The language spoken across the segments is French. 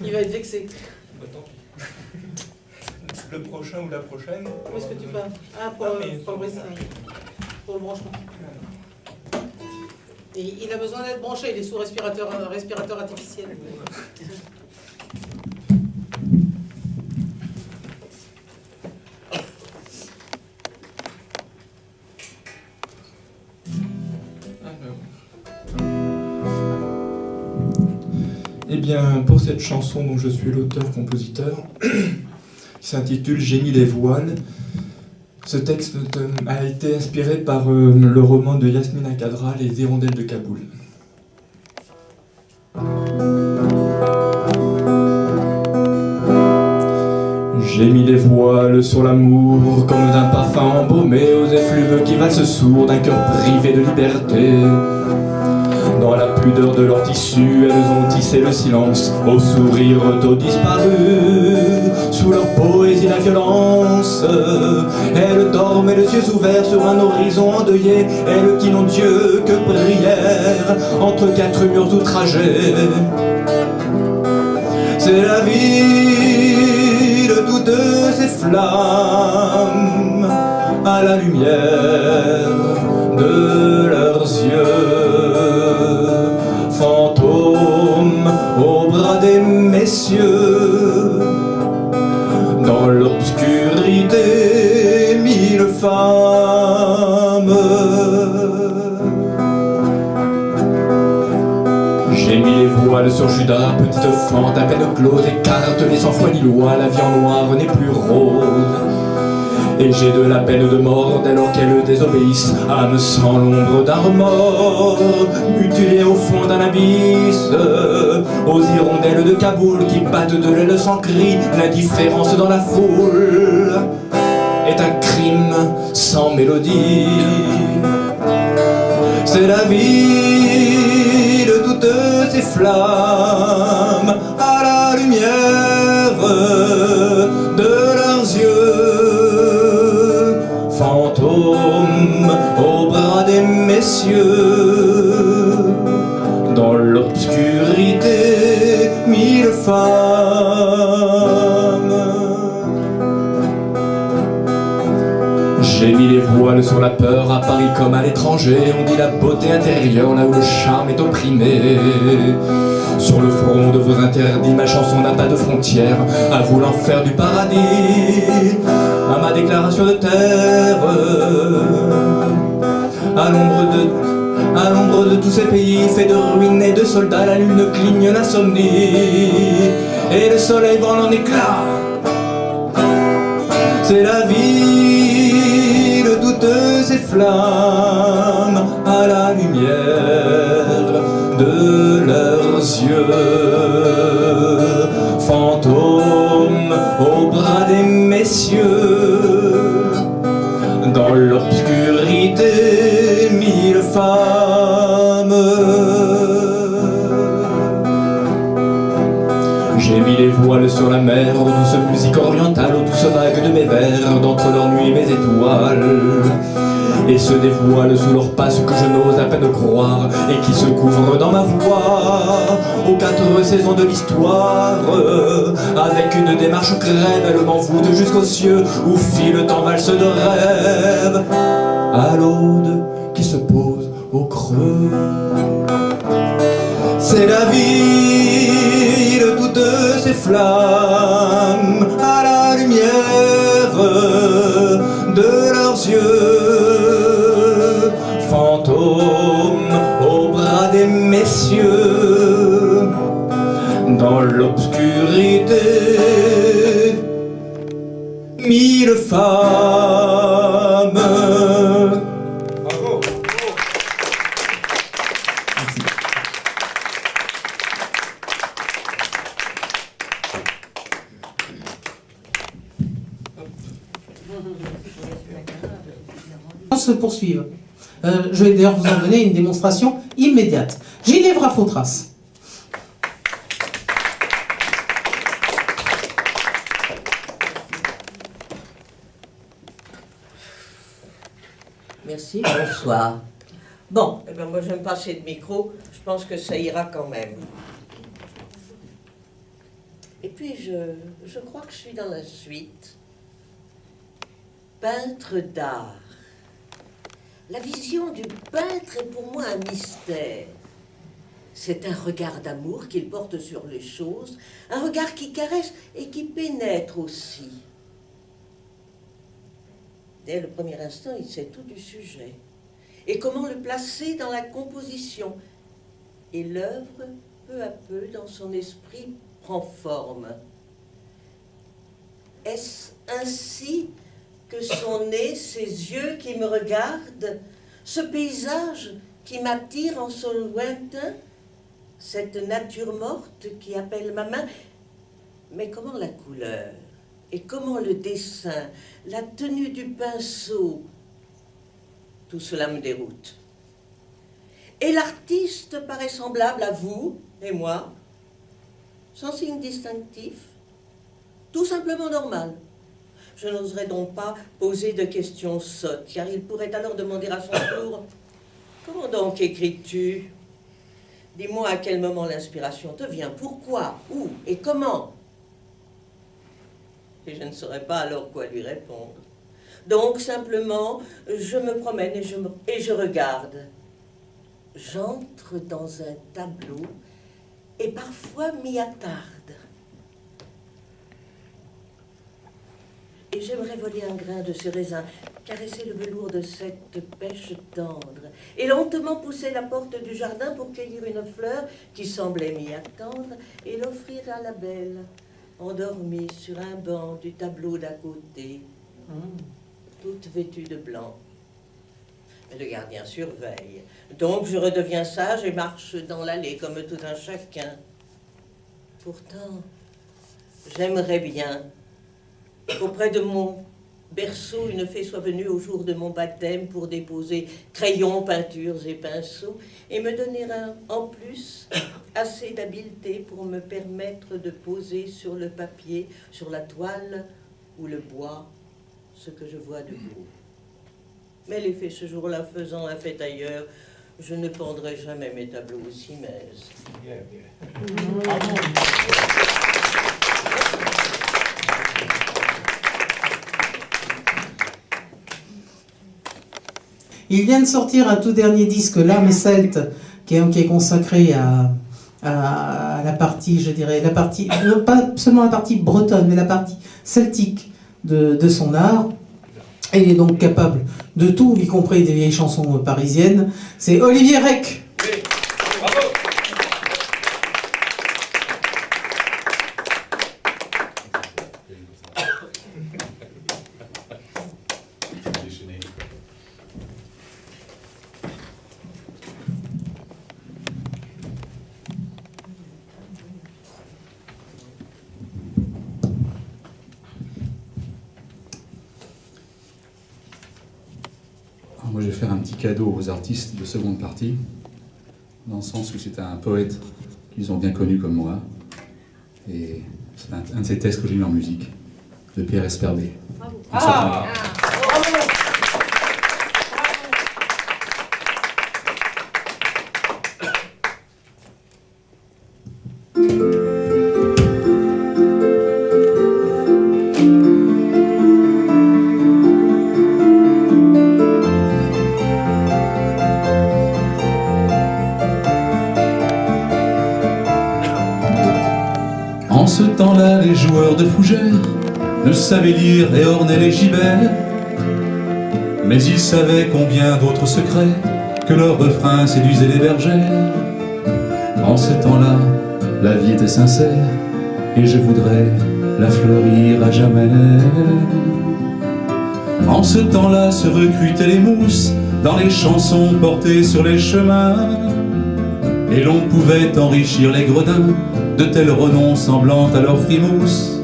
Il va être vexé. Bah, tant pis. Le prochain ou la prochaine. Où est-ce que tu pars? Ah, pour le brisage. Pour le branchement. Et il a besoin d'être branché, il est sous respirateur artificiel. Eh bien, pour cette chanson dont je suis l'auteur-compositeur, qui s'intitule « J'ai mis les voiles », ce texte a été inspiré par le roman de Yasmina Khadra, Les hirondelles de Kaboul. J'ai mis les voiles sur l'amour comme d'un parfum embaumé aux effluves qui valsent sourds d'un cœur privé de liberté. Dans la pudeur de leur tissu, elles ont tissé le silence aux sourires tôt disparus. Sous leur poésie la violence, elles dorment les yeux ouverts sur un horizon endeuillé. Elles qui n'ont Dieu que prière entre quatre murs outragés. C'est la vie de toutes ces flammes à la lumière de leurs yeux, fantômes au bras des messieurs. Dans l'obscurité, mille femmes. J'ai mis les voiles sur Judas, petite fente à peine close, écartelée sans foi ni loi, la vie en noir n'est plus rose. Et j'ai de la peine de mort dès lors qu'elles désobéissent, âme sans l'ombre d'un remords, mutilée au fond d'un abysse, aux hirondelles de Kaboul qui battent de l'aile sans cri. L'indifférence dans la foule est un crime sans mélodie. C'est la vie de toutes ces flammes à la lumière de leurs yeux, fantômes au bras des messieurs. Dans l'obscurité, mille femmes. J'ai mis les voiles sur la peur à Paris comme à l'étranger. On dit la beauté intérieure là où le charme est opprimé. Sur le front de vos interdits, ma chanson n'a pas de frontières. À vous l'enfer du paradis, à ma déclaration de terre. À l'ombre de tous ces pays faits de ruines et de soldats, la lune cligne l'insomnie et le soleil vole en éclats. C'est la vie de toutes ces flammes à la lumière de leurs yeux, fantômes au bras des messieurs. Dans l'obscurité, mille femmes. J'ai mis les voiles sur la mer, aux douces musiques orientales, aux douces vagues de mes vers, d'entre leur nuit mes étoiles. Et se dévoilent sous leurs pas ce que je n'ose à peine croire, et qui se couvre dans ma voix, aux quatre saisons de l'histoire. Avec une démarche crève, elle m'envoûte jusqu'aux cieux, où file en valse de rêve, à l'aude qui se pose au creux. C'est la vie de toutes ces flammes à la lumière de leurs yeux, fantômes au bras des messieurs. Dans l'obscurité, mille femmes. Bravo. Se poursuivre. Je vais d'ailleurs vous en donner une démonstration immédiate. Ginevra Fautras. Merci, bonsoir. Bon, Eh ben moi je vais me passer de micro, je pense que ça ira quand même. puis je crois que je suis dans la suite. Peintre d'art. La vision du peintre est pour moi un mystère. C'est un regard d'amour qu'il porte sur les choses, un regard qui caresse et qui pénètre aussi. Dès le premier instant, il sait tout du sujet et comment le placer dans la composition. Et l'œuvre, peu à peu, dans son esprit, prend forme. Est-ce ainsi que sont nés ces yeux qui me regardent, ce paysage qui m'attire en son lointain, cette nature morte qui appelle ma main? Mais comment la couleur et comment le dessin, la tenue du pinceau, tout cela me déroute. Et l'artiste paraît semblable à vous et moi, sans signe distinctif, tout simplement normal. Je n'oserais donc pas poser de questions sottes, car il pourrait alors demander à son tour « Comment donc écris-tu? Dis-moi à quel moment l'inspiration te vient, pourquoi, où et comment ?» Et je ne saurais pas alors quoi lui répondre. Donc, simplement, je me promène et je regarde. J'entre dans un tableau et parfois m'y attarde. Et j'aimerais voler un grain de ce raisin, caresser le velours de cette pêche tendre, et lentement pousser la porte du jardin pour cueillir une fleur qui semblait m'y attendre, et l'offrir à la belle, endormie sur un banc du tableau d'à côté, toute vêtue de blanc. Mais le gardien surveille. Donc je redeviens sage et marche dans l'allée comme tout un chacun. Pourtant, j'aimerais bien qu'auprès de mon berceau, une fée soit venue au jour de mon baptême pour déposer crayons, peintures et pinceaux et me donner en plus assez d'habileté pour me permettre de poser sur le papier, sur la toile ou le bois, ce que je vois de beau. Mais les fées ce jour-là faisant la fête ailleurs, je ne pendrai jamais mes tableaux aux cimaises. Il vient de sortir un tout dernier disque, L'âme celte, qui est consacré à la partie, je dirais, non pas seulement la partie bretonne, mais la partie celtique de son art. Et il est donc capable de tout, y compris des vieilles chansons parisiennes. C'est Olivier Rec. Oui, bravo. Moi, je vais faire un petit cadeau aux artistes de seconde partie, dans le sens où c'est un poète qu'ils ont bien connu comme moi. Et c'est un de ces textes que j'ai mis en musique, de Pierre Esperbet. Ah. En ce temps-là, les joueurs de fougères ne savaient lire et ornaient les gibets, mais ils savaient combien d'autres secrets que leurs refrains séduisaient les bergères. En ce temps-là, la vie était sincère et je voudrais la fleurir à jamais. En ce temps-là se recrutaient les mousses dans les chansons portées sur les chemins, et l'on pouvait enrichir les gredins de tels renoms semblant à leur frimousse.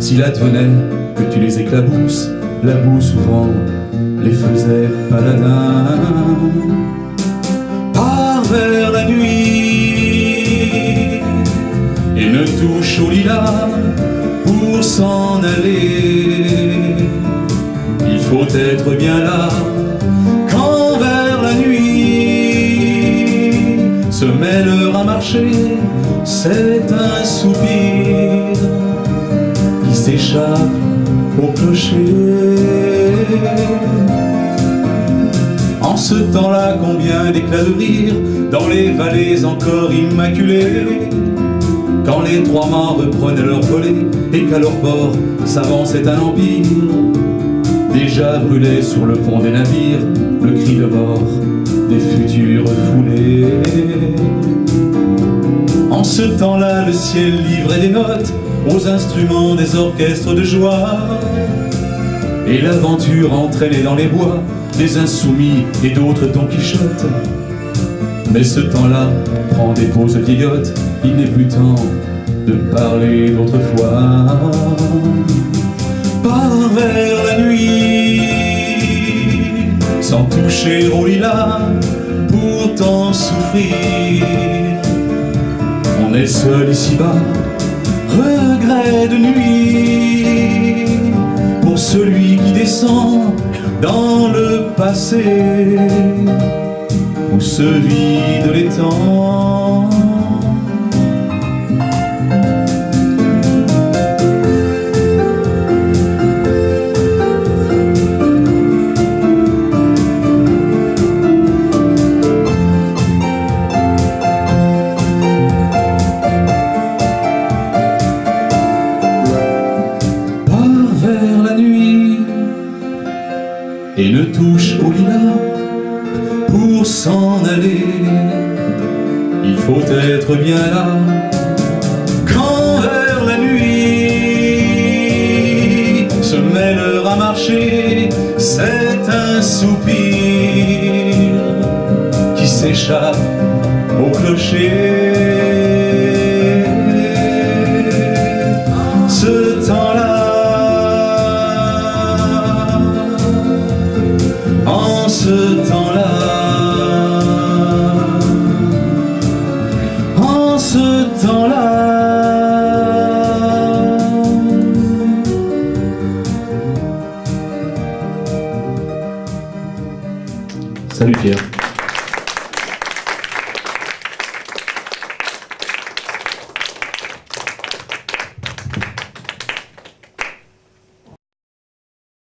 S'il advenait que tu les éclabousses, la boue souvent les faisait paladins. Pars vers la nuit et ne touche au lilas pour s'en aller. Il faut être bien là quand vers la nuit se met l'heure à marcher. C'est un soupir s'échappe au clocher. En ce temps-là, combien d'éclats de rire dans les vallées encore immaculées, quand les trois mâts reprenaient leur volée et qu'à leur bord s'avançait un empire. Déjà brûlait sur le pont des navires le cri de mort des futurs foulés. En ce temps-là, le ciel livrait des notes aux instruments des orchestres de joie, et l'aventure entraînait dans les bois des insoumis et d'autres Don Quichotte. Mais ce temps-là prend des pauses vieillottes, il n'est plus temps de parler d'autrefois. Par vers la nuit, sans toucher au lilas, pourtant souffrir. On est seul ici-bas, regret de nuit, pour celui qui descend dans le passé, où se vident les temps. Et ne touche au lilas pour s'en aller. Il faut être bien là quand vers la nuit se met l'heure à marcher. C'est un soupir qui s'échappe au clocher. Ce temps-là, en ce temps-là, en ce temps-là. Salut Pierre.